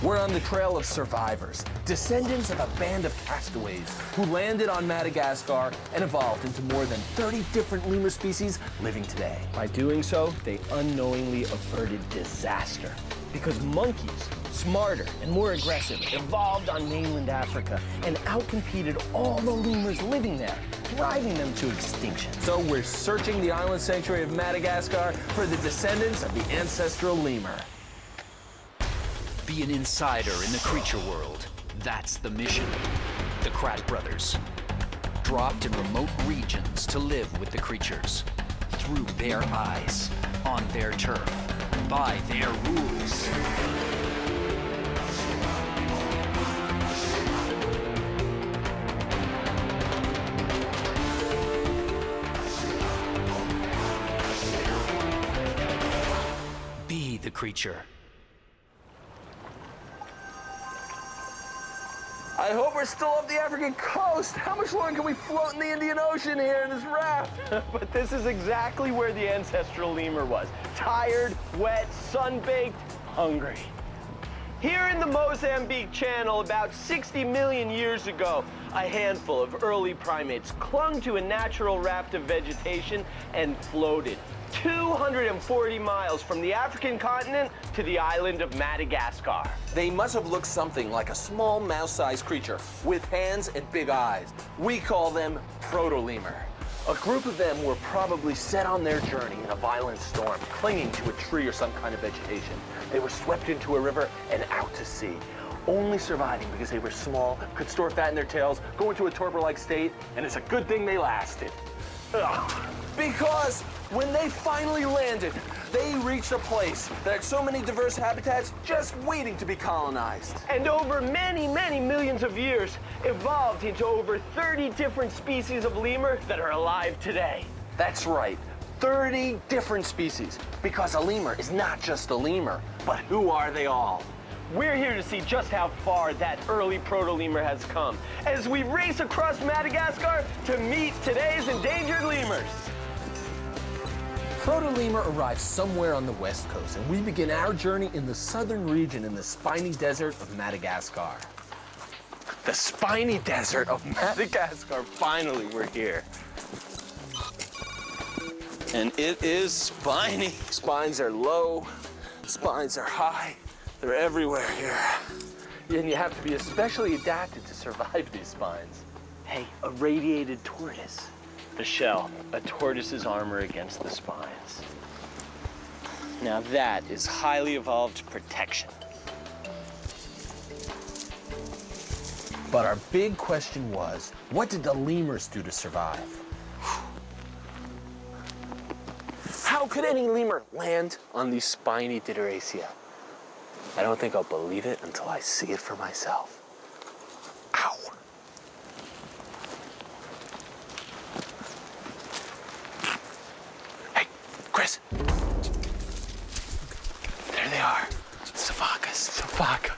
We're on the trail of survivors, descendants of a band of castaways who landed on Madagascar and evolved into more than 30 different lemur species living today. By doing so, they unknowingly averted disaster. Because monkeys, smarter and more aggressive, evolved on mainland Africa and outcompeted all the lemurs living there, driving them to extinction. So we're searching the island sanctuary of Madagascar for the descendants of the ancestral lemur. Be an insider in the creature world. That's the mission. The Krat brothers, dropped in remote regions to live with the creatures, through their eyes, on their turf, by their rules. Be the creature. I hope we're still off the African coast. How much longer can we float in the Indian Ocean here in this raft? But this is exactly where the ancestral lemur was. Tired, wet, sun-baked, hungry. Here in the Mozambique Channel, about 60 million years ago, a handful of early primates clung to a natural raft of vegetation and floated 240 miles from the African continent to the island of Madagascar. They must have looked something like a small mouse-sized creature with hands and big eyes. We call them proto-lemur. A group of them were probably set on their journey in a violent storm, clinging to a tree or some kind of vegetation. They were swept into a river and out to sea, only surviving because they were small, could store fat in their tails, go into a torpor-like state, and it's a good thing they lasted. Ugh. Because when they finally landed, they reached a place that had so many diverse habitats just waiting to be colonized. And over many, many millions of years, evolved into over 30 different species of lemur that are alive today. That's right, 30 different species. Because a lemur is not just a lemur, but who are they all? We're here to see just how far that early proto-lemur has come as we race across Madagascar to meet today's endangered lemurs. Proto-lemur arrives somewhere on the west coast, and we begin our journey in the southern region in the spiny desert of Madagascar. The spiny desert of Madagascar, finally we're here. And it is spiny. Spines are low, spines are high, they're everywhere here. And you have to be especially adapted to survive these spines. Hey, a radiated tortoise. The shell, a tortoise's armor against the spines. Now that is highly evolved protection. But our big question was, what did the lemurs do to survive? How could any lemur land on these spiny Dideracia? I don't think I'll believe it until I see it for myself. Ow. Hey, Chris. There they are. Siphacas. Siphaca.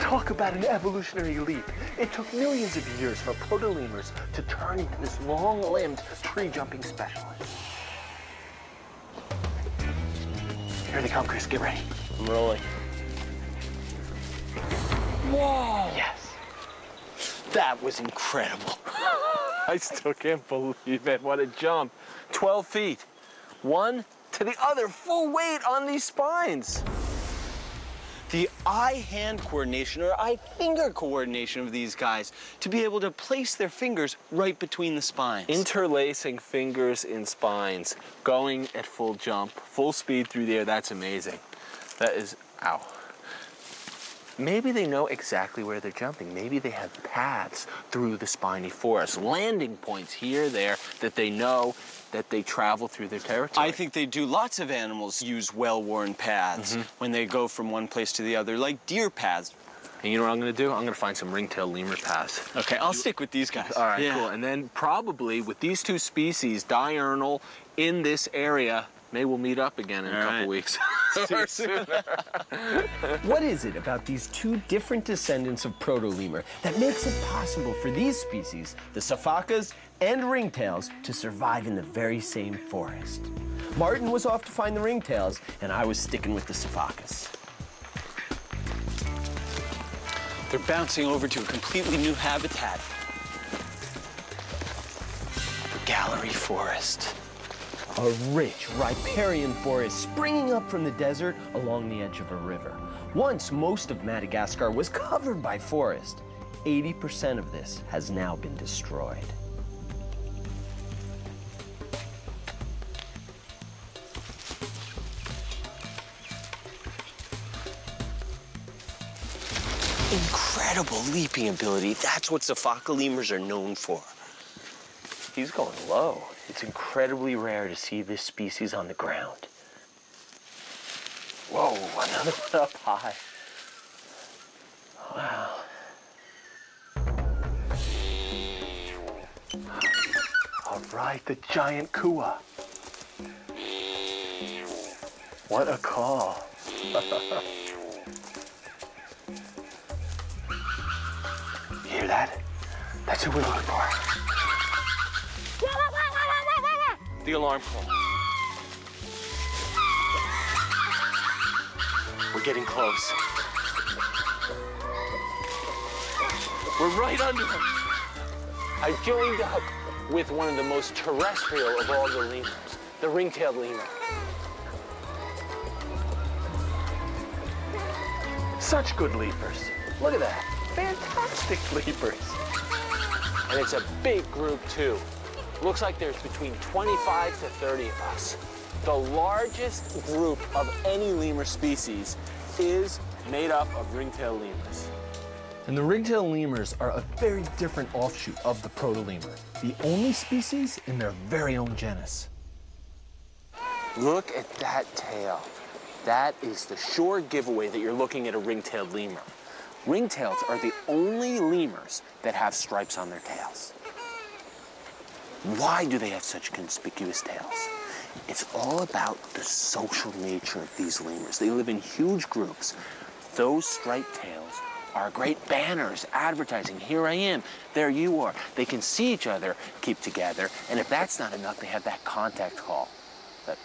Talk about an evolutionary leap. It took millions of years for proto-lemurs to turn into this long-limbed tree-jumping specialist. Here they come, Chris. Get ready. I'm rolling. Whoa! Yes. That was incredible. I still can't believe it. What a jump. 12 feet. One to the other, full weight on these spines. The eye-hand coordination or eye-finger coordination of these guys to be able to place their fingers right between the spines. Interlacing fingers in spines, going at full jump, full speed through the air, that's amazing. That is, ow. Maybe they know exactly where they're jumping. Maybe they have paths through the spiny forest, landing points here, there, that they know that they travel through their territory. I think they do. Lots of animals use well-worn paths when they go from one place to the other, like deer paths. And you know what I'm gonna do? I'm gonna find some ring-tailed lemur paths. Okay, I'll stick with these guys. All right, cool. And then probably with these two species, diurnal, in this area, maybe we'll meet up again in a couple weeks. Or sooner. What is it about these two different descendants of proto-lemur that makes it possible for these species, the siphacas and ringtails, to survive in the very same forest? Martin was off to find the ringtails, and I was sticking with the Sophocus. They're bouncing over to a completely new habitat. The gallery forest. A rich riparian forest springing up from the desert along the edge of a river. Once, most of Madagascar was covered by forest. 80% of this has now been destroyed. Incredible leaping ability. That's what Sophocus lemurs are known for. He's going low. It's incredibly rare to see this species on the ground. Whoa, another one up high. Wow. All right, the giant kua. What a call. You hear that? That's what we're looking for. The alarm call. We're getting close. We're right under him. I joined up with one of the most terrestrial of all the lemurs, the ring-tailed lemur. Such good leapers. Look at that. Fantastic leapers. And it's a big group, too. Looks like there's between 25 to 30 of us. The largest group of any lemur species is made up of ring-tailed lemurs. And the ring-tailed lemurs are a very different offshoot of the proto-lemur, the only species in their very own genus. Look at that tail. That is the sure giveaway that you're looking at a ring-tailed lemur. Ringtails are the only lemurs that have stripes on their tails. Why do they have such conspicuous tails? It's all about the social nature of these lemurs. They live in huge groups. Those striped tails are great banners, advertising. Here I am, there you are. They can see each other, keep together, and if that's not enough, they have that contact call. That...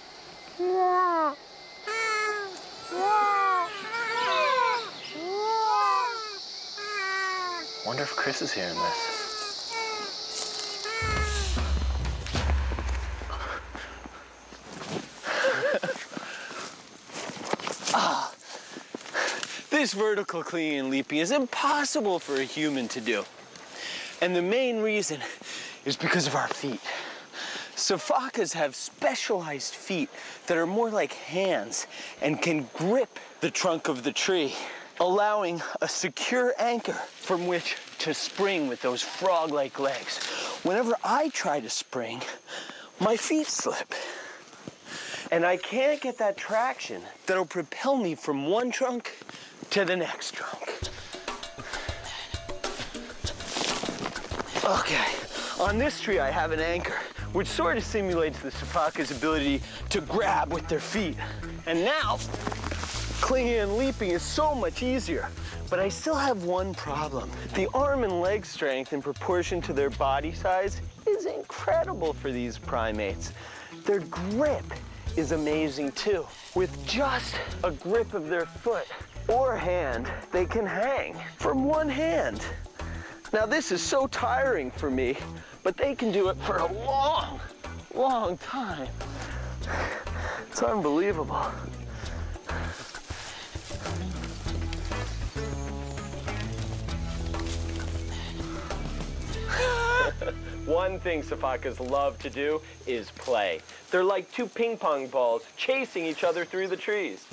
Wonder if Chris is hearing this. This vertical clinging and leaping is impossible for a human to do. And the main reason is because of our feet. Sophocus have specialized feet that are more like hands and can grip the trunk of the tree, allowing a secure anchor from which to spring with those frog-like legs. Whenever I try to spring, my feet slip. And I can't get that traction that'll propel me from one trunk to the next trunk. Okay, on this tree I have an anchor, which sort of simulates the Sophocus' ability to grab with their feet. And now, clinging and leaping is so much easier. But I still have one problem. The arm and leg strength in proportion to their body size is incredible for these primates. Their grip is amazing too. With just a grip of their foot or hand, they can hang from one hand. Now this is so tiring for me, but they can do it for a long, long time. It's unbelievable. One thing Sophocus love to do is play. They're like two ping pong balls chasing each other through the trees.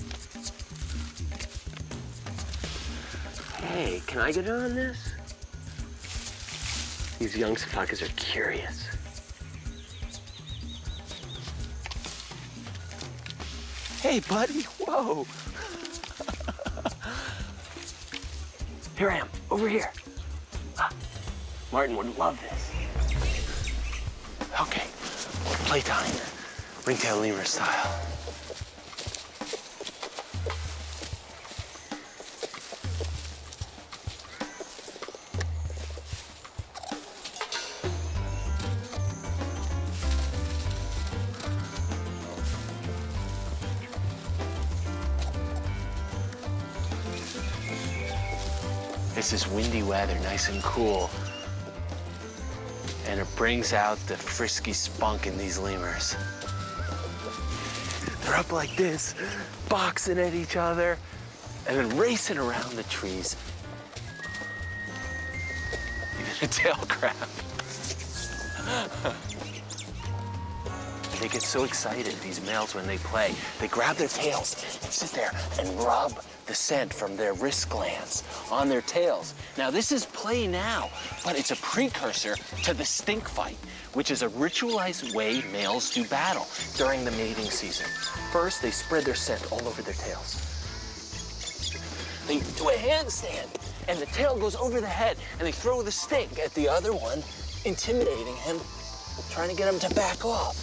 Hey, can I get in on this? These young Sophocus are curious. Hey, buddy, whoa. Here I am, over here. Martin would love this. Okay, playtime, ring-tailed lemur style. This is windy weather, nice and cool. And it brings out the frisky spunk in these lemurs. They're up like this, boxing at each other, and then racing around the trees. Even a tail grab. They get so excited, these males, when they play. They grab their tails and sit there and rub the scent from their wrist glands on their tails. Now, this is play now, but it's a precursor to the stink fight, which is a ritualized way males do battle during the mating season. First, they spread their scent all over their tails. They do a handstand, and the tail goes over the head, and they throw the stink at the other one, intimidating him, trying to get him to back off.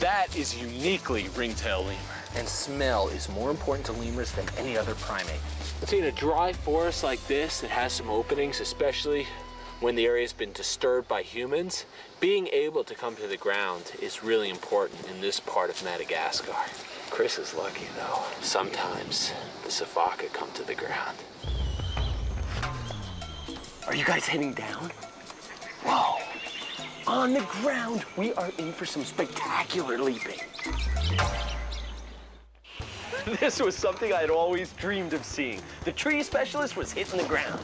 That is uniquely ringtail lemur. And smell is more important to lemurs than any other primate. See, in a dry forest like this that has some openings, especially when the area's been disturbed by humans, being able to come to the ground is really important in this part of Madagascar. Chris is lucky, though. Sometimes the sifaka come to the ground. Are you guys heading down? Whoa. On the ground, we are in for some spectacular leaping. This was something I'd always dreamed of seeing. The tree specialist was hitting the ground.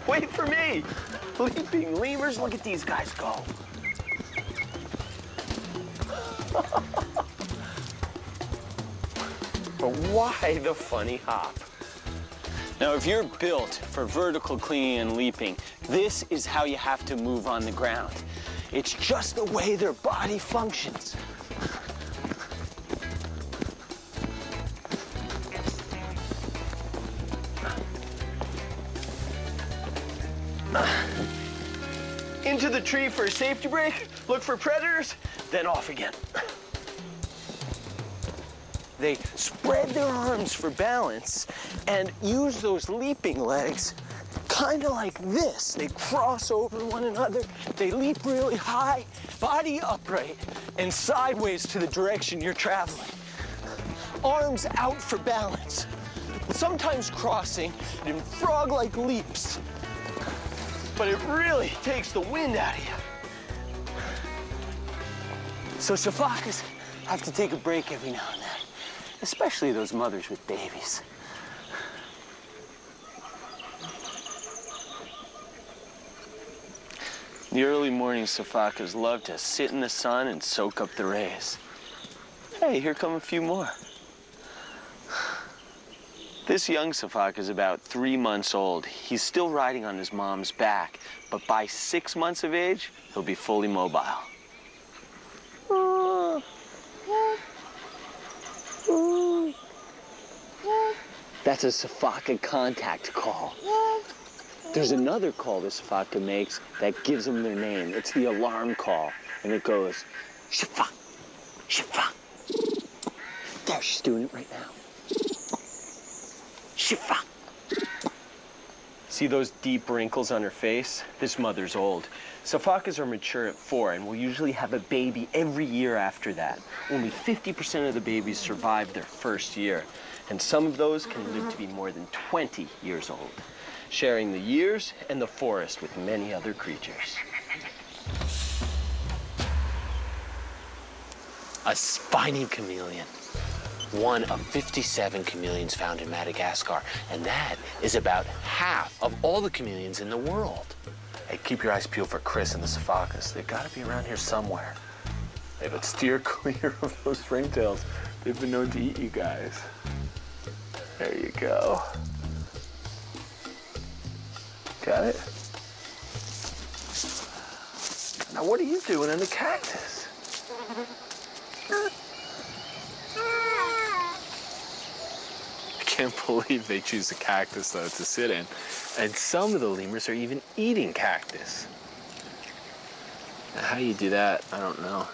Wait for me! Leaping lemurs, look at these guys go. But why the funny hop? Now, if you're built for vertical clinging and leaping, this is how you have to move on the ground. It's just the way their body functions. Into the tree for a safety break, look for predators, then off again. They spread their arms for balance and use those leaping legs kind of like this. They cross over one another, they leap really high, body upright, and sideways to the direction you're traveling. Arms out for balance, sometimes crossing in frog-like leaps. But it really takes the wind out of you. So sifakas have to take a break every now and then, especially those mothers with babies. In the early morning, sifakas love to sit in the sun and soak up the rays. Hey, here come a few more. This young sifaka is about 3 months old. He's still riding on his mom's back, but by 6 months of age, he'll be fully mobile. That's a sifaka contact call. There's another call the sifaka makes that gives them their name. It's the alarm call, and it goes, shifa, shifa. There, she's doing it right now. Shifa. See those deep wrinkles on her face? This mother's old. Sifakas are mature at 4 and will usually have a baby every year after that. Only 50% of the babies survive their first year, and some of those can live to be more than 20 years old, sharing the years and the forest with many other creatures. A spiny chameleon. One of 57 chameleons found in Madagascar, and that is about half of all the chameleons in the world. Hey, keep your eyes peeled for Chris and the sifakas. They've got to be around here somewhere. Hey, but steer clear of those ringtails. They've been known to eat you guys. There you go. Got it? Now, what are you doing in the cactus? I can't believe they choose a cactus, though, to sit in. And some of the lemurs are even eating cactus. Now, how you do that, I don't know.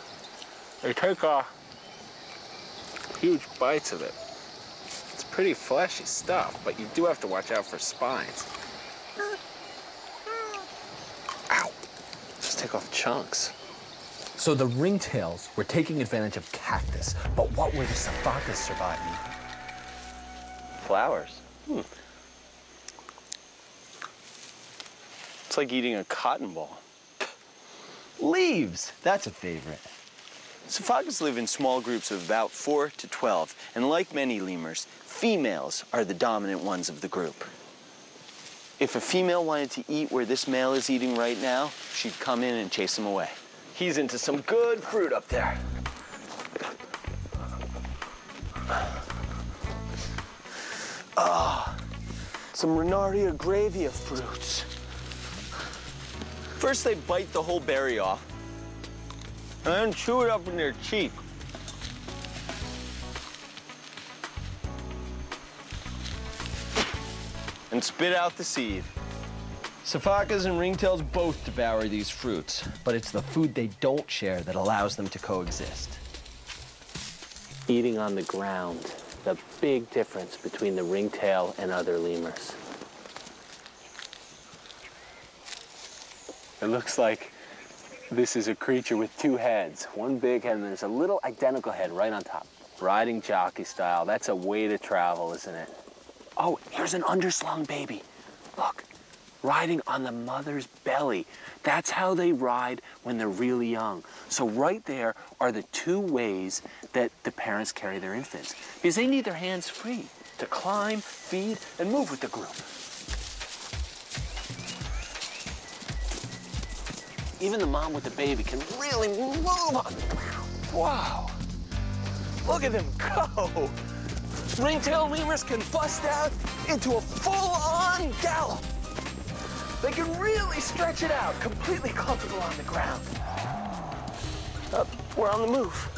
They take huge bites of it. It's pretty fleshy stuff, but you do have to watch out for spines. Ow! Just take off chunks. So the ringtails were taking advantage of cactus, but what were the sifakas surviving? Flowers. like eating a cotton ball. Leaves, that's a favorite. Sifakas live in small groups of about 4 to 12, and like many lemurs, females are the dominant ones of the group. If a female wanted to eat where this male is eating right now, she'd come in and chase him away. He's into some good fruit up there. Ah, some Renaria gravia fruits. First, they bite the whole berry off, and then chew it up in their cheek. And spit out the seed. Sifakas and ringtails both devour these fruits, but it's the food they don't share that allows them to coexist. Eating on the ground, the big difference between the ringtail and other lemurs. It looks like this is a creature with two heads. One big head and there's a little identical head right on top. Riding jockey style. That's a way to travel, isn't it? Oh, here's an underslung baby. Look, riding on the mother's belly. That's how they ride when they're really young. So right there are the two ways that the parents carry their infants, because they need their hands free to climb, feed, and move with the group. Even the mom with the baby can really move on the ground. Wow. Look at them go. Ringtail lemurs can bust out into a full-on gallop. They can really stretch it out, completely comfortable on the ground. We're on the move.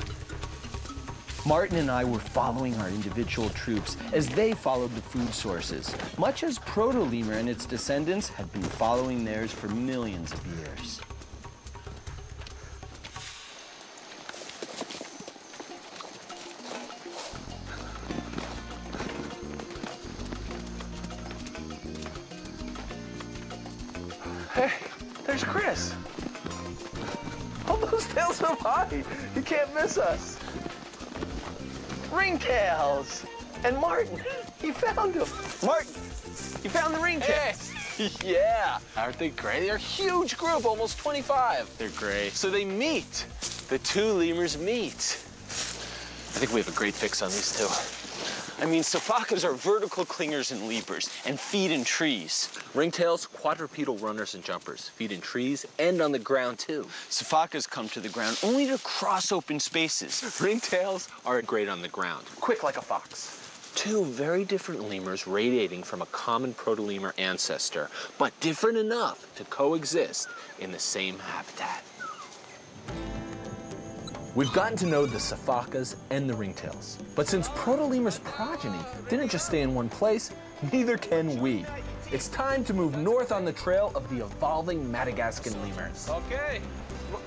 Martin and I were following our individual troops as they followed the food sources, much as proto-lemur and its descendants had been following theirs for millions of years. Hey, there's Chris. Hold those tails up high. You can't miss us. Ringtails! And Martin, you found them. Martin, you found the ringtails. Hey. Yeah. Aren't they great? They're a huge group, almost 25. They're great. So they meet. The two lemurs meet. I think we have a great fix on these two. I mean, Sifakas are vertical clingers and leapers and feed in trees. Ringtails, quadrupedal runners and jumpers. Feed in trees and on the ground, too. Sifakas come to the ground only to cross open spaces. Ringtails are great on the ground, quick like a fox. Two very different lemurs radiating from a common proto-lemur ancestor, but different enough to coexist in the same habitat. We've gotten to know the Sifakas and the ringtails. But since proto-lemur's progeny didn't just stay in one place, neither can we. It's time to move north on the trail of the evolving Madagascan lemurs. Okay,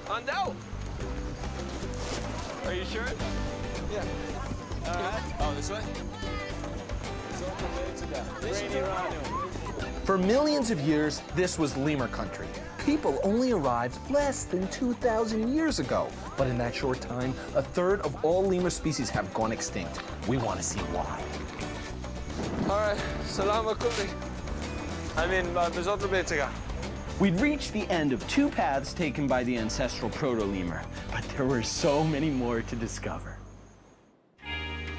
on down. Are you sure? Yeah. All right. Oh, this way? For millions of years, this was lemur country. People only arrived less than 2,000 years ago. But in that short time, a third of all lemur species have gone extinct. We want to see why. All right, salam alaikum. I mean, bezodro betiga. We'd reached the end of two paths taken by the ancestral proto-lemur, but there were so many more to discover.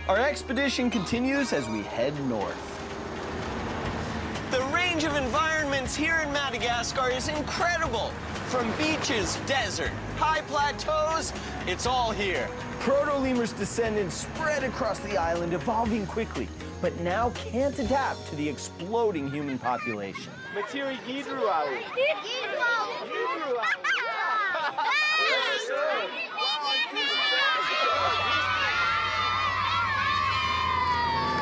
Our expedition continues as we head north. The range of environments here in Madagascar is incredible. From beaches, desert, high plateaus, it's all here. Proto-lemur's descendants spread across the island, evolving quickly, but now can't adapt to the exploding human population.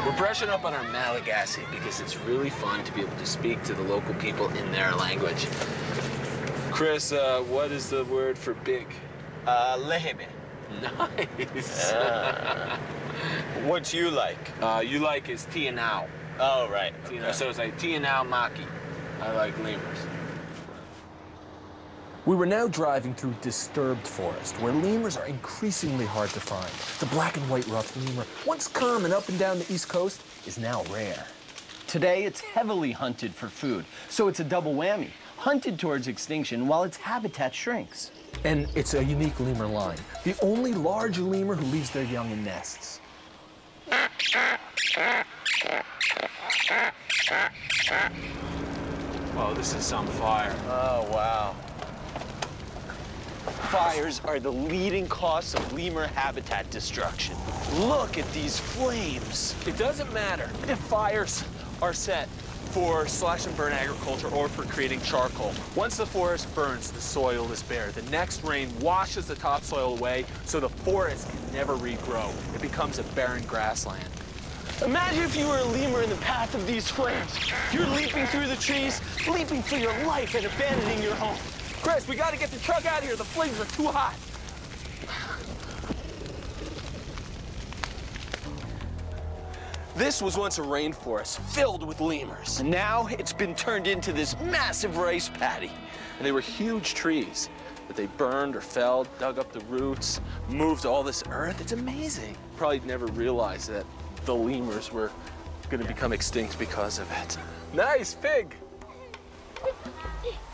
We're brushing up on our Malagasy because it's really fun to be able to speak to the local people in their language. Chris, what is the word for big? Lehebe. Nice. What's you like? You like is Tianao. Oh, right. Okay. So it's like Tianao Maki. I like lemurs. We were now driving through disturbed forest, where lemurs are increasingly hard to find. The black and white ruffed lemur, once common up and down the East Coast, is now rare. Today, it's heavily hunted for food, so it's a double whammy. hunted towards extinction while its habitat shrinks. And it's a unique lemur line, the only large lemur who leaves their young in nests. Oh, this is some fire. Oh, wow. Fires are the leading cause of lemur habitat destruction. Look at these flames. It doesn't matter if fires are set for slash and burn agriculture or for creating charcoal. Once the forest burns, the soil is bare. The next rain washes the topsoil away, so the forest can never regrow. It becomes a barren grassland. Imagine if you were a lemur in the path of these flames. You're leaping through the trees, leaping for your life and abandoning your home. Chris, we gotta get the truck out of here. The flames are too hot. This was once a rainforest filled with lemurs. And now it's been turned into this massive rice paddy. And they were huge trees that they burned or felled, dug up the roots, moved all this earth. It's amazing. Probably never realized that the lemurs were gonna become extinct because of it. Nice pig.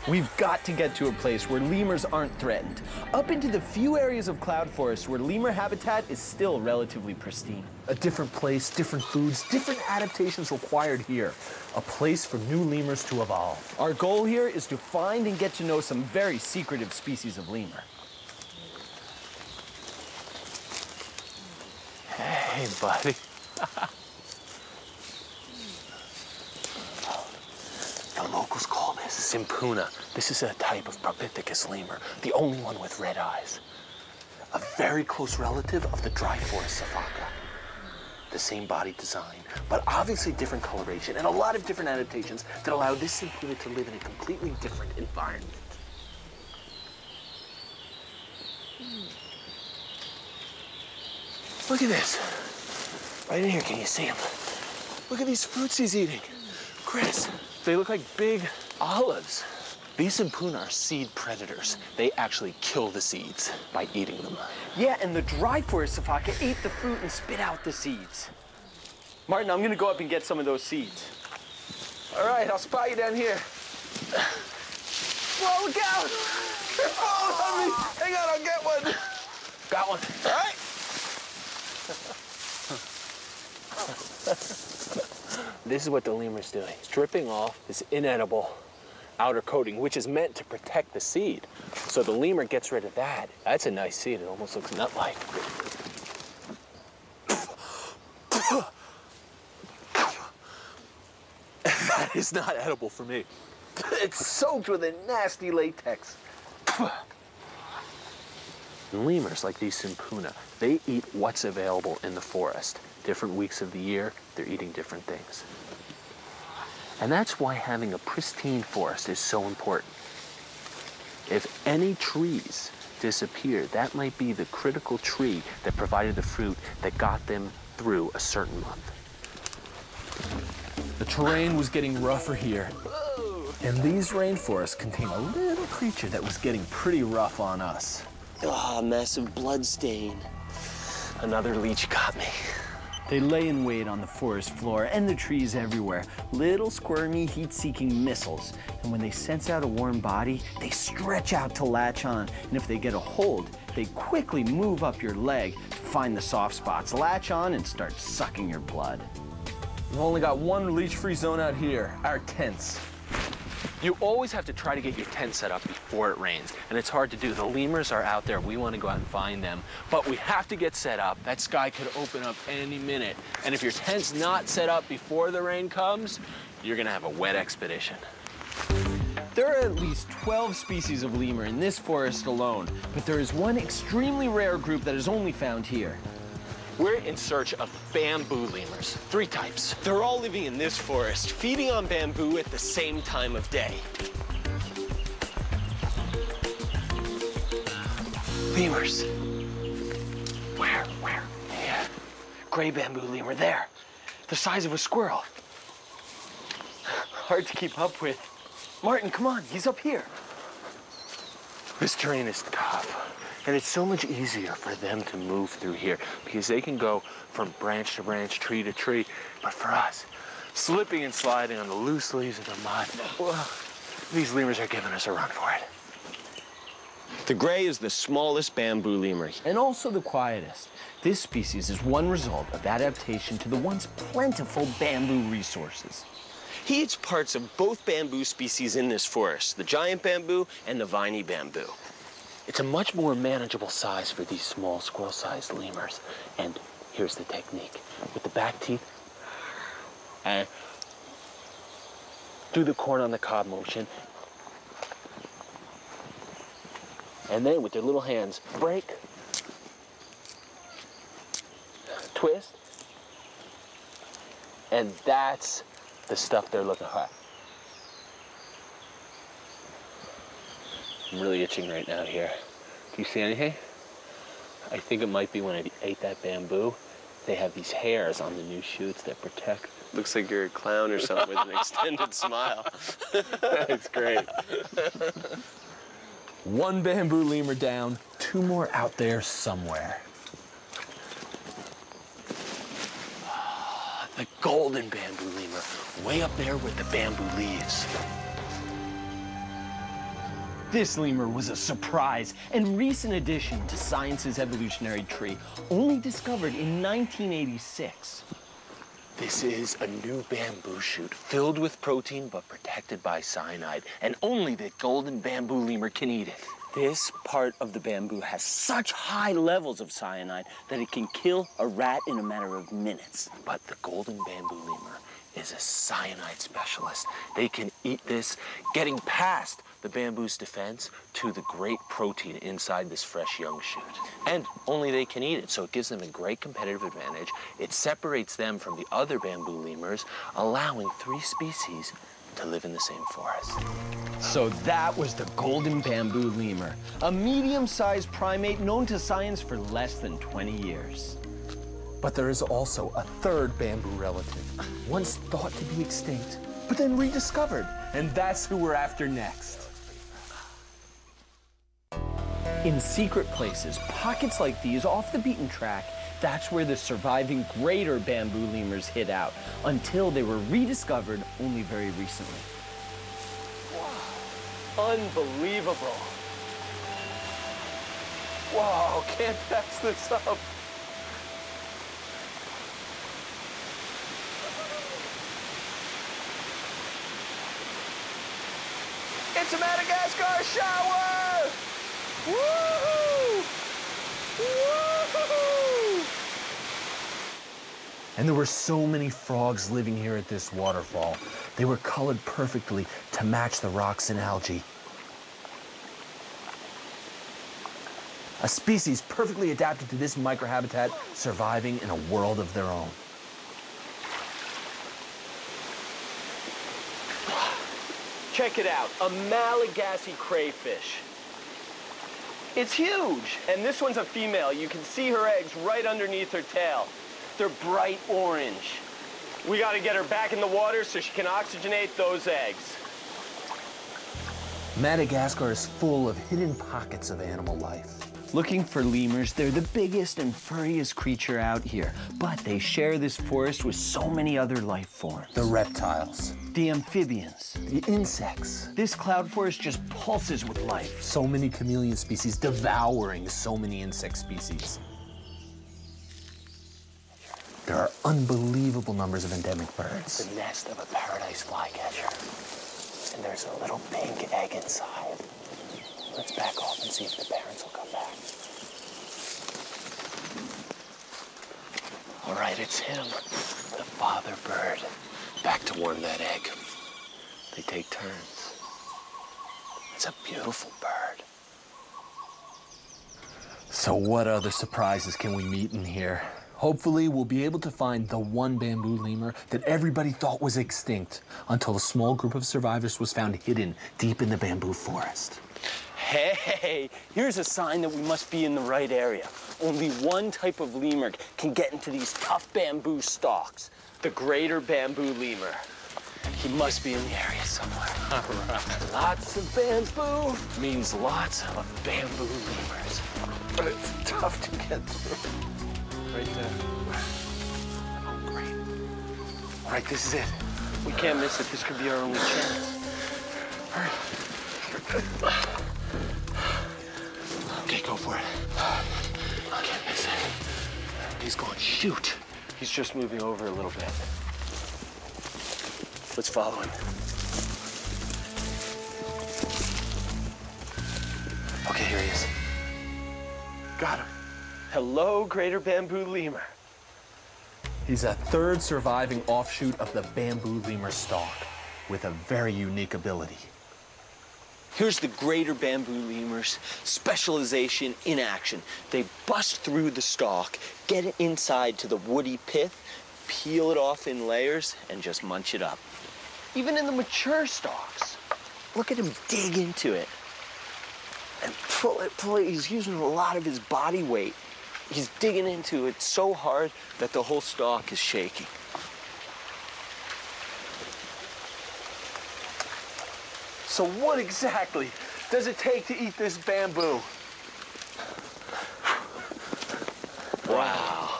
We've got to get to a place where lemurs aren't threatened, up into the few areas of cloud forest where lemur habitat is still relatively pristine. A different place, different foods, different adaptations required here. A place for new lemurs to evolve. Our goal here is to find and get to know some very secretive species of lemur. Hey, buddy. The locals call this simpuna. This is a type of Propithecus lemur, the only one with red eyes. A very close relative of the dry forest sifaka. The same body design, but obviously different coloration and a lot of different adaptations that allow this simpuna to live in a completely different environment. Look at this. Right in here, can you see him? Look at these fruits he's eating. Chris, they look like big olives. These simpuna are seed predators. They actually kill the seeds by eating them. Yeah, and the dry forest sifaka ate the fruit and spit out the seeds. Martin, I'm gonna go up and get some of those seeds. All right, I'll spot you down here. Whoa, look out! They're falling on me! Hang on, I'll get one. Got one. All right. This is what the lemur's doing. Stripping off this inedible outer coating, which is meant to protect the seed. So the lemur gets rid of that. That's a nice seed. It almost looks nut-like. That is not edible for me. It's soaked with a nasty latex. Lemurs, like these simpuna, they eat what's available in the forest. Different weeks of the year, they're eating different things. And that's why having a pristine forest is so important. If any trees disappear, that might be the critical tree that provided the fruit that got them through a certain month. The terrain was getting rougher here. And these rainforests contain a little creature that was getting pretty rough on us. Ah, massive blood stain. Another leech got me. They lay in wait on the forest floor and the trees everywhere. Little squirmy, heat-seeking missiles. And when they sense out a warm body, they stretch out to latch on. And if they get a hold, they quickly move up your leg to find the soft spots, latch on, and start sucking your blood. We've only got one leech-free zone out here, our tents. You always have to try to get your tent set up before it rains, and it's hard to do. The lemurs are out there. We want to go out and find them, but we have to get set up. That sky could open up any minute, and if your tent's not set up before the rain comes, you're gonna have a wet expedition. There are at least 12 species of lemur in this forest alone, but there is one extremely rare group that is only found here. We're in search of bamboo lemurs, 3 types. They're all living in this forest, feeding on bamboo at the same time of day. Lemurs. Where? Yeah, gray bamboo lemur there. The size of a squirrel. Hard to keep up with. Martin, come on, he's up here. This terrain is tough. And it's so much easier for them to move through here because they can go from branch to branch, tree to tree. But for us, slipping and sliding on the loose leaves of the mud, These lemurs are giving us a run for it. The gray is the smallest bamboo lemur. And also the quietest. This species is one result of adaptation to the once plentiful bamboo resources. He eats parts of both bamboo species in this forest, the giant bamboo and the viney bamboo. It's a much more manageable size for these small squirrel-sized lemurs. And here's the technique. With the back teeth, and do the corn on the cob motion. And then with their little hands, break, twist, and that's the stuff they're looking for. I'm really itching right now here. Do you see anything? I think it might be when I ate that bamboo. They have these hairs on the new shoots that protect. Looks like you're a clown or something with an extended smile. It's great. One bamboo lemur down, 2 more out there somewhere. The golden bamboo lemur, way up there with the bamboo leaves. This lemur was a surprise and recent addition to science's evolutionary tree, only discovered in 1986. This is a new bamboo shoot filled with protein but protected by cyanide, and only the golden bamboo lemur can eat it. This part of the bamboo has such high levels of cyanide that it can kill a rat in a matter of minutes. But the golden bamboo lemur is a cyanide specialist. They can eat this, getting past the bamboo's defense to the great protein inside this fresh young shoot. And only they can eat it, so it gives them a great competitive advantage. It separates them from the other bamboo lemurs, allowing 3 species to live in the same forest. So that was the golden bamboo lemur, a medium-sized primate known to science for less than 20 years. But there is also a 3rd bamboo relative, once thought to be extinct, but then rediscovered. And that's who we're after next. In secret places, pockets like these off the beaten track, that's where the surviving greater bamboo lemurs hid out, until they were rediscovered only very recently. Wow. Unbelievable. Wow, can't pass this up. It's a Madagascar shower! Woo-hoo! Woo-hoo! And there were so many frogs living here at this waterfall. They were colored perfectly to match the rocks and algae. A species perfectly adapted to this microhabitat, surviving in a world of their own. Check it out, a Malagasy crayfish. It's huge, and this one's a female. You can see her eggs right underneath her tail. They're bright orange. We gotta get her back in the water so she can oxygenate those eggs. Madagascar is full of hidden pockets of animal life. Looking for lemurs, they're the biggest and furriest creature out here, but they share this forest with so many other life forms. The reptiles, The amphibians. the insects, This cloud forest just pulses with life. so many chameleon species devouring so many insect species. There are unbelievable numbers of endemic birds. The nest of a paradise flycatcher. And there's a little pink egg inside. Let's back off and see if the parents will come back. All right, it's him, the father bird. Back to warm that egg. They take turns. It's a beautiful bird. So what other surprises can we meet in here? Hopefully, we'll be able to find the one bamboo lemur that everybody thought was extinct until a small group of survivors was found hidden deep in the bamboo forest. Hey, here's a sign that we must be in the right area. Only one type of lemur can get into these tough bamboo stalks, the greater bamboo lemur. He must be in the area somewhere. All right. Lots of bamboo means lots of bamboo lemurs. But it's tough to get through. Right there. Oh, great. All right, this is it. We can't miss it. This could be our only chance. All Okay, go for it. I can't miss it. He's going, shoot. He's just moving over a little bit. Let's follow him. Okay, here he is. Got him. Hello, greater bamboo lemur. He's a third surviving offshoot of the bamboo lemur stalk with a very unique ability. Here's the greater bamboo lemur's specialization in action. They bust through the stalk, get it inside to the woody pith, peel it off in layers, and just munch it up. Even in the mature stalks, look at him dig into it. And pull it. He's using a lot of his body weight. He's digging into it so hard that the whole stalk is shaking. So what exactly does it take to eat this bamboo? Wow.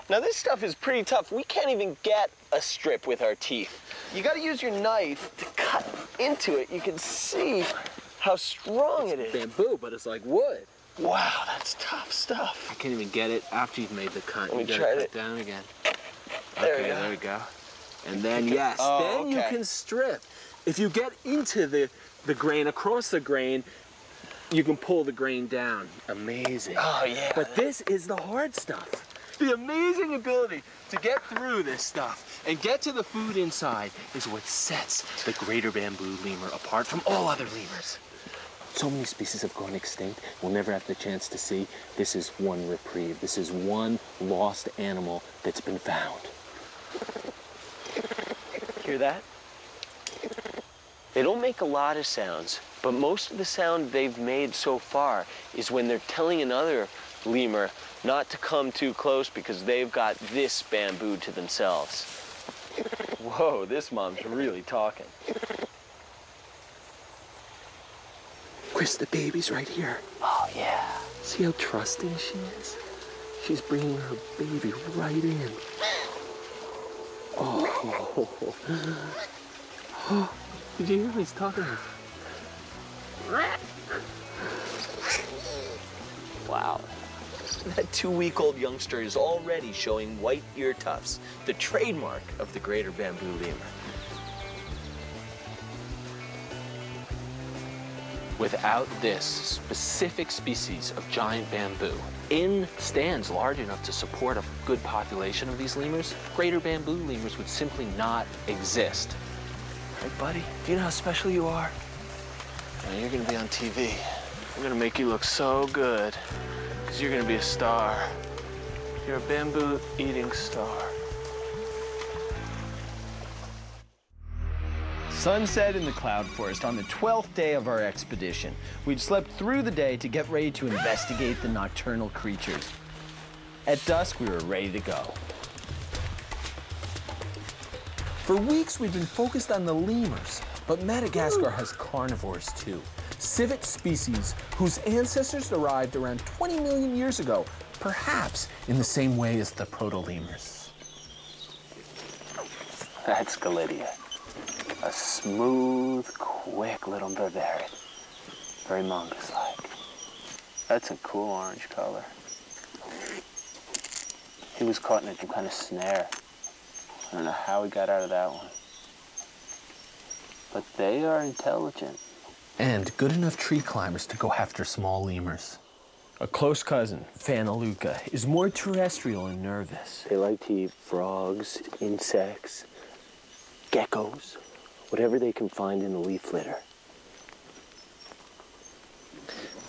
Now this stuff is pretty tough. We can't even get a strip with our teeth. You gotta use your knife to cut into it. You can see how strong it is. Bamboo, but it's like wood. Wow, that's tough stuff. I can't even get it after you've made the cut. Let me You try gotta it. cut down again. There we Okay, go. there we go. And then, yes, Oh, then you okay. can strip. If you get into the grain, across the grain, you can pull the grain down. Amazing. Oh, yeah. But this is the hard stuff. The amazing ability to get through this stuff and get to the food inside is what sets the greater bamboo lemur apart from all other lemurs. So many species have gone extinct, we'll never have the chance to see. This is one reprieve. This is one lost animal that's been found. Hear that? They don't make a lot of sounds, but most of the sound they've made so far is when they're telling another lemur not to come too close because they've got this bamboo to themselves. Whoa, this mom's really talking. Chris, the baby's right here. Oh, yeah. See how trusting she is? She's bringing her baby right in. Oh. Did you hear what he's talking about? Wow. That 2-week-old youngster is already showing white ear tufts, the trademark of the greater bamboo lemur. Without this specific species of giant bamboo in stands large enough to support a good population of these lemurs, greater bamboo lemurs would simply not exist. Hey, buddy, do you know how special you are? Now you're gonna be on TV. I'm gonna make you look so good, because you're gonna be a star. You're a bamboo eating star. Sunset in the cloud forest on the 12th day of our expedition. We'd slept through the day to get ready to investigate the nocturnal creatures. At dusk, we were ready to go. For weeks, we've been focused on the lemurs, but Madagascar has carnivores too. Civet species whose ancestors arrived around 20 million years ago, perhaps in the same way as the proto-lemurs. That's Galidia. A smooth, quick little barbarian. Very mongoose-like. That's a cool orange color. He was caught in a kind of snare. I don't know how he got out of that one. But they are intelligent. And good enough tree climbers to go after small lemurs. A close cousin, Phaneluca, is more terrestrial and nervous. They like to eat frogs, insects, geckos, whatever they can find in the leaf litter.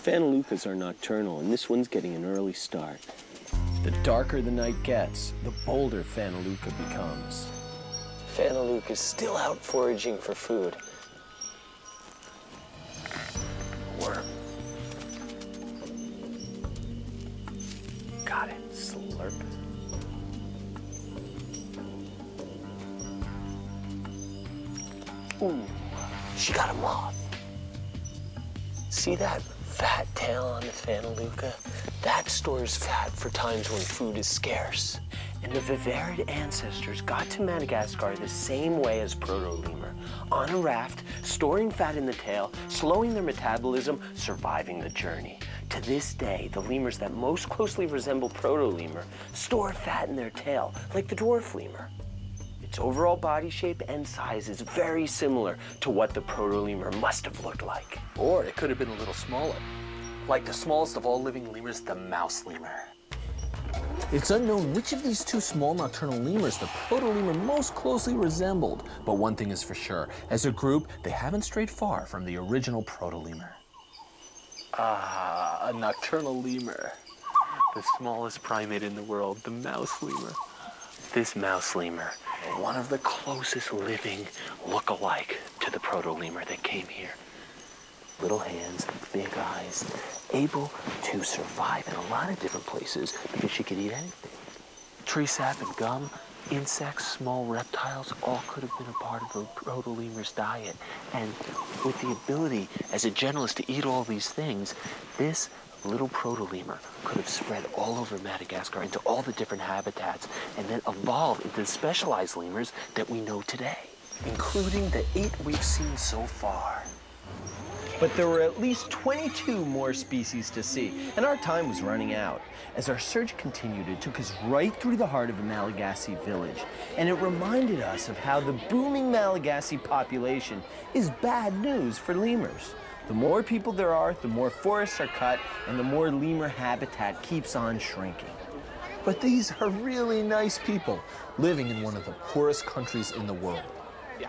Phanelucas are nocturnal, and this one's getting an early start. The darker the night gets, the bolder Phaneluca becomes. Phaneluca's still out foraging for food. Worm. Got it. Slurp. Ooh, she got a moth. See that fat tail on the Phaneluca? That stores fat for times when food is scarce. And the vivarid ancestors got to Madagascar the same way as proto-lemur, on a raft, storing fat in the tail, slowing their metabolism, surviving the journey. To this day, the lemurs that most closely resemble proto-lemur store fat in their tail, like the dwarf lemur. Its overall body shape and size is very similar to what the proto-lemur must have looked like. Or it could have been a little smaller, like the smallest of all living lemurs, the mouse lemur. It's unknown which of these two small nocturnal lemurs the proto-lemur most closely resembled, but one thing is for sure. As a group, they haven't strayed far from the original proto-lemur. Ah, a nocturnal lemur. The smallest primate in the world, the mouse lemur. This mouse lemur, one of the closest living look-alike to the proto-lemur that came here. Little hands, big eyes, able to survive in a lot of different places because she could eat anything. Tree sap and gum, insects, small reptiles, all could have been a part of the proto-lemur's diet. And with the ability as a generalist to eat all these things, this little proto-lemur could have spread all over Madagascar into all the different habitats and then evolved into the specialized lemurs that we know today, including the 8 we've seen so far. But there were at least 22 more species to see, and our time was running out. As our search continued, it took us right through the heart of a Malagasy village, and it reminded us of how the booming Malagasy population is bad news for lemurs. The more people there are, the more forests are cut, and the more lemur habitat keeps on shrinking. But these are really nice people living in one of the poorest countries in the world.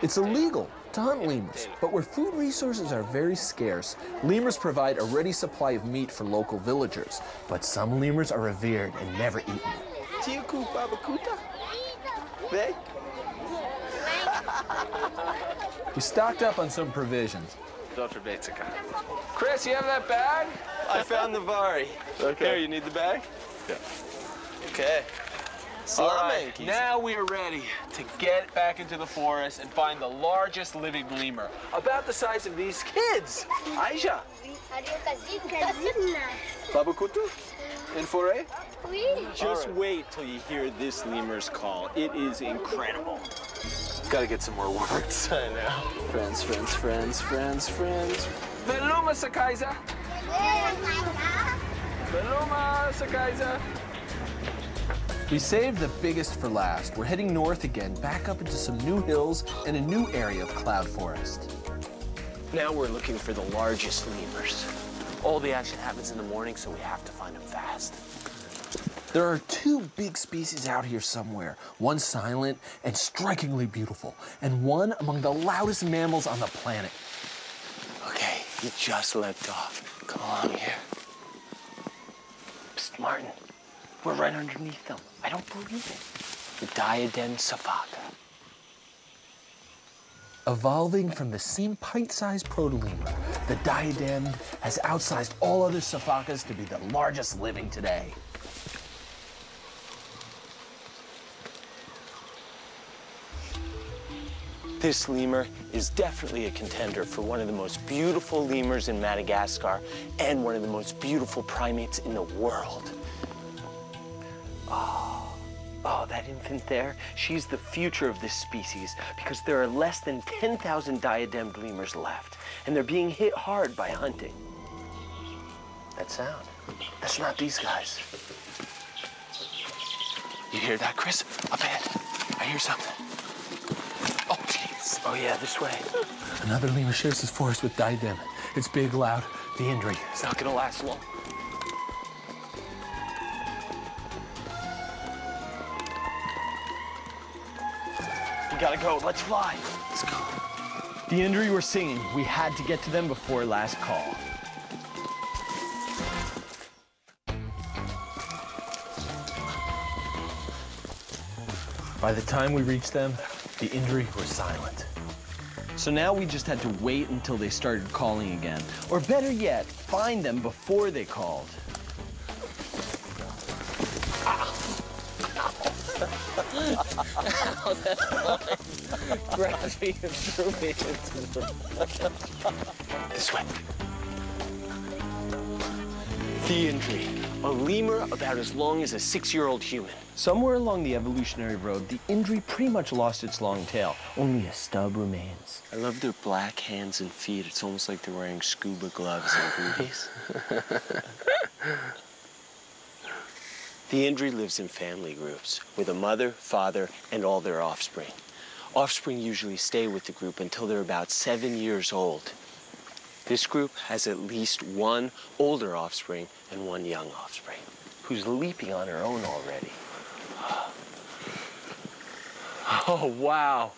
It's illegal to hunt lemurs, but where food resources are very scarce, lemurs provide a ready supply of meat for local villagers. But some lemurs are revered and never eaten. We stocked up on some provisions. Chris, you have that bag? I found the Vari. Okay. Here, you need the bag? Yeah. Okay. All right, now we are ready to get back into the forest and find the largest living lemur, about the size of these kids. Aisha. Babukutu? In foray? Just wait till you hear this lemur's call. It is incredible. Gotta get some more words. I know. Friends. Veluma Sakaiza. Veluma Sakaiza. We saved the biggest for last. We're heading north again, back up into some new hills and a new area of cloud forest. Now we're looking for the largest lemurs. All the action happens in the morning, so we have to find them fast. There are two big species out here somewhere. One silent and strikingly beautiful, and one among the loudest mammals on the planet. Okay, you just left off. Come along here. Psst, Martin. We're right underneath them. I don't believe it. The diadem safaka. Evolving from the same pint-sized proto-lemur, the diadem has outsized all other safakas to be the largest living today. This lemur is definitely a contender for one of the most beautiful lemurs in Madagascar and one of the most beautiful primates in the world. Oh, that infant there, she's the future of this species because there are less than 10,000 diademed lemurs left, and they're being hit hard by hunting. That sound, that's not these guys. You hear that, Chris? Up ahead. I hear something. Oh, jeez. Oh, yeah, this way. Another lemur shares his forest with diadem. It's big, loud. The injury It's not gonna last long. We gotta go, let's fly. Let's go. The injury were singing. We had to get to them before last call. By the time we reached them, the injury were silent. So now we just had to wait until they started calling again. Or better yet, find them before they called. Grabbed me and threw me into the... This way. The injury a lemur about as long as a 6-year-old human. Somewhere along the evolutionary road, the indri pretty much lost its long tail. Only a stub remains. I love their black hands and feet. It's almost like they're wearing scuba gloves and booties. The indri lives in family groups with a mother, father, and all their offspring. Offspring usually stay with the group until they're about 7 years old. This group has at least one older offspring and one young offspring, who's leaping on her own already. Oh, wow.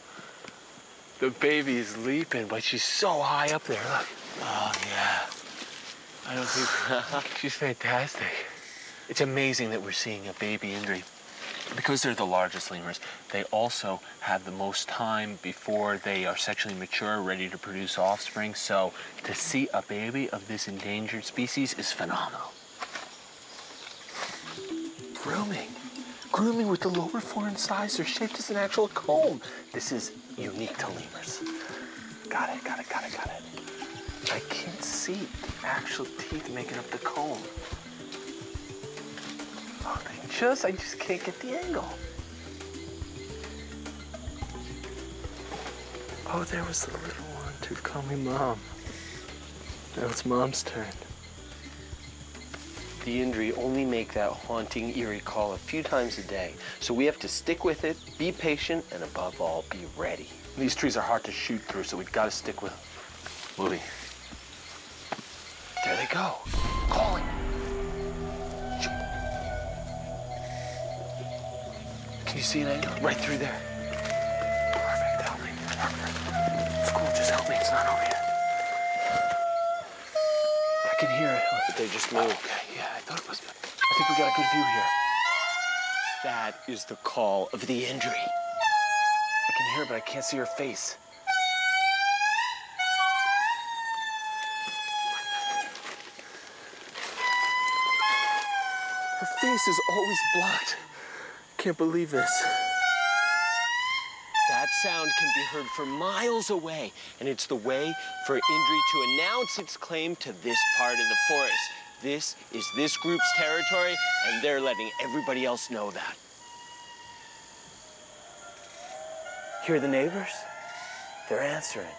The baby is leaping, but she's so high up there, look. Oh, yeah. I don't think, she's fantastic. It's amazing that we're seeing a baby indri. Because they're the largest lemurs, they also have the most time before they are sexually mature, ready to produce offspring. So to see a baby of this endangered species is phenomenal. Grooming. Grooming with the lower four incisors shaped as an actual comb. This is unique to lemurs. Got it, got it, got it, got it. I can't see the actual teeth making up the comb. Oh, I just can't get the angle. Oh, there was the little one to call me Mom. Now it's Mom's turn. The indri only make that haunting, eerie call a few times a day, so we have to stick with it, be patient, and above all, be ready. These trees are hard to shoot through, so we've got to stick with them. Movie. There they go. Calling. Can you see an angle? Right through there. Perfect, help me. Perfect. It's cool, just help me, it's not over yet. I can hear it. Oh, they just moved. Okay, yeah, I thought it was. I think we got a good view here. That is the call of the indri. I can hear it, but I can't see her face. Her face is always blocked. Can't believe this. That sound can be heard for miles away, and it's the way for indri to announce its claim to this part of the forest. This is this group's territory, and they're letting everybody else know that. Hear the neighbors? They're answering.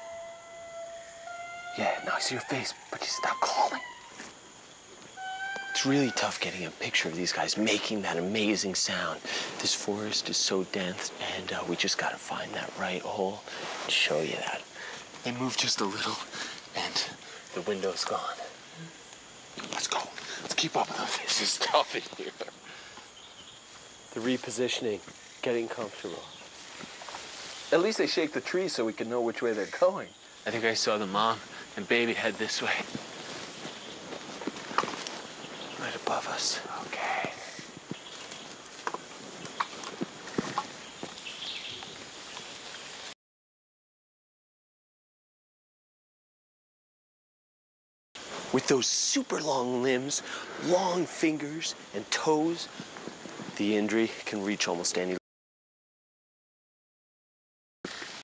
Yeah, now I see your face, but you stop calling. It's really tough getting a picture of these guys making that amazing sound. This forest is so dense, and we just gotta find that right hole and show you that. They moved just a little, and the window's gone. Let's go. Let's keep up with them. This is tough in here. The repositioning, getting comfortable. At least they shake the trees so we can know which way they're going. I think I saw the mom and baby head this way. Right above us. Okay. With those super long limbs, long fingers, and toes, the indri can reach almost any